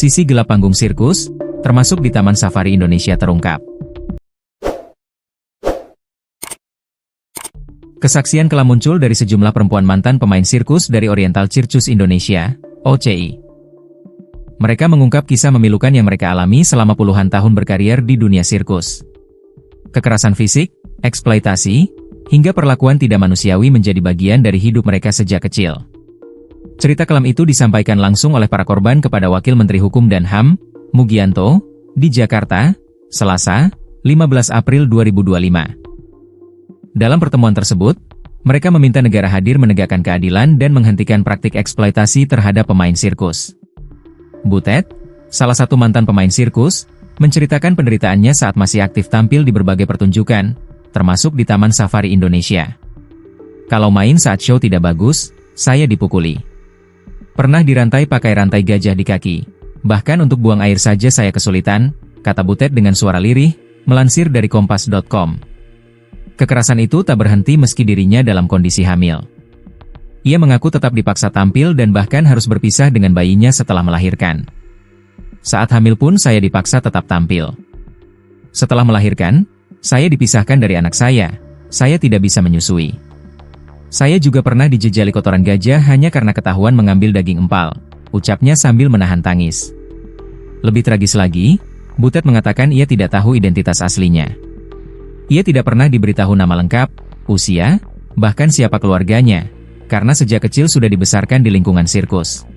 Sisi gelap panggung sirkus, termasuk di Taman Safari Indonesia terungkap. Kesaksian kelam muncul dari sejumlah perempuan mantan pemain sirkus dari Oriental Circus Indonesia, OCI. Mereka mengungkap kisah memilukan yang mereka alami selama puluhan tahun berkarier di dunia sirkus. Kekerasan fisik, eksploitasi, hingga perlakuan tidak manusiawi menjadi bagian dari hidup mereka sejak kecil. Cerita kelam itu disampaikan langsung oleh para korban kepada Wakil Menteri Hukum dan HAM, Mugianto, di Jakarta, Selasa, 15 April 2025. Dalam pertemuan tersebut, mereka meminta negara hadir menegakkan keadilan dan menghentikan praktik eksploitasi terhadap pemain sirkus. Butet, salah satu mantan pemain sirkus, menceritakan penderitaannya saat masih aktif tampil di berbagai pertunjukan, termasuk di Taman Safari Indonesia. Kalau main saat show tidak bagus, saya dipukuli. Pernah dirantai pakai rantai gajah di kaki. Bahkan untuk buang air saja saya kesulitan, kata Butet dengan suara lirih, melansir dari Kompas.com. Kekerasan itu tak berhenti meski dirinya dalam kondisi hamil. Ia mengaku tetap dipaksa tampil dan bahkan harus berpisah dengan bayinya setelah melahirkan. Saat hamil pun saya dipaksa tetap tampil. Setelah melahirkan, saya dipisahkan dari anak saya tidak bisa menyusui. Saya juga pernah dijejali kotoran gajah hanya karena ketahuan mengambil daging empal, ucapnya sambil menahan tangis. Lebih tragis lagi, Butet mengatakan ia tidak tahu identitas aslinya. Ia tidak pernah diberitahu nama lengkap, usia, bahkan siapa keluarganya, karena sejak kecil sudah dibesarkan di lingkungan sirkus.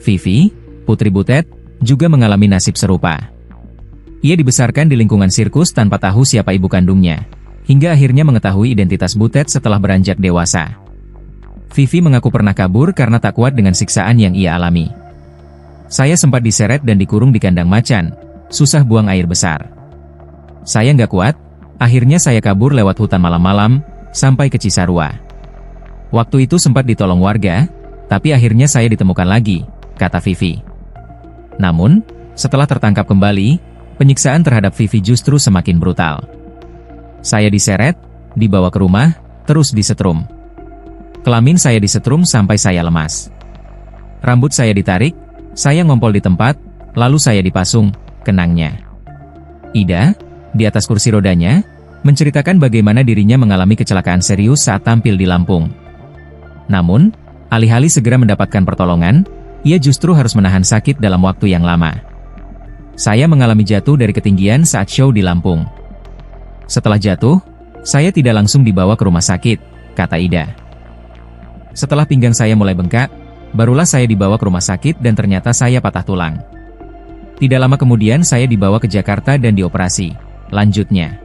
Vivi, putri Butet, juga mengalami nasib serupa. Ia dibesarkan di lingkungan sirkus tanpa tahu siapa ibu kandungnya, hingga akhirnya mengetahui identitas Butet setelah beranjak dewasa. Vivi mengaku pernah kabur karena tak kuat dengan siksaan yang ia alami. Saya sempat diseret dan dikurung di kandang macan, susah buang air besar. Saya nggak kuat, akhirnya saya kabur lewat hutan malam-malam, sampai ke Cisarua. Waktu itu sempat ditolong warga, tapi akhirnya saya ditemukan lagi, kata Vivi. Namun, setelah tertangkap kembali, penyiksaan terhadap Vivi justru semakin brutal. Saya diseret, dibawa ke rumah, terus disetrum. Kelamin saya disetrum sampai saya lemas. Rambut saya ditarik, saya ngompol di tempat, lalu saya dipasung, kenangnya. Ida, di atas kursi rodanya, menceritakan bagaimana dirinya mengalami kecelakaan serius saat tampil di Lampung. Namun, alih-alih segera mendapatkan pertolongan, ia justru harus menahan sakit dalam waktu yang lama. Saya mengalami jatuh dari ketinggian saat show di Lampung. Setelah jatuh, saya tidak langsung dibawa ke rumah sakit, kata Ida. Setelah pinggang saya mulai bengkak, barulah saya dibawa ke rumah sakit dan ternyata saya patah tulang. Tidak lama kemudian saya dibawa ke Jakarta dan dioperasi, lanjutnya.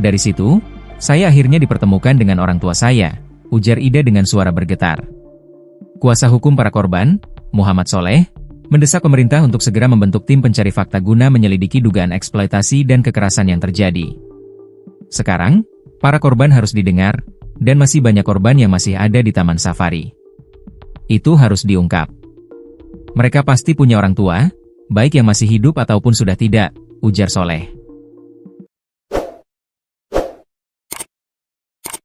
Dari situ, saya akhirnya dipertemukan dengan orang tua saya, ujar Ida dengan suara bergetar. Kuasa hukum para korban, Muhammad Soleh, mendesak pemerintah untuk segera membentuk tim pencari fakta guna menyelidiki dugaan eksploitasi dan kekerasan yang terjadi. Sekarang, para korban harus didengar, dan masih banyak korban yang masih ada di Taman Safari. Itu harus diungkap. Mereka pasti punya orang tua, baik yang masih hidup ataupun sudah tidak, ujar Soleh.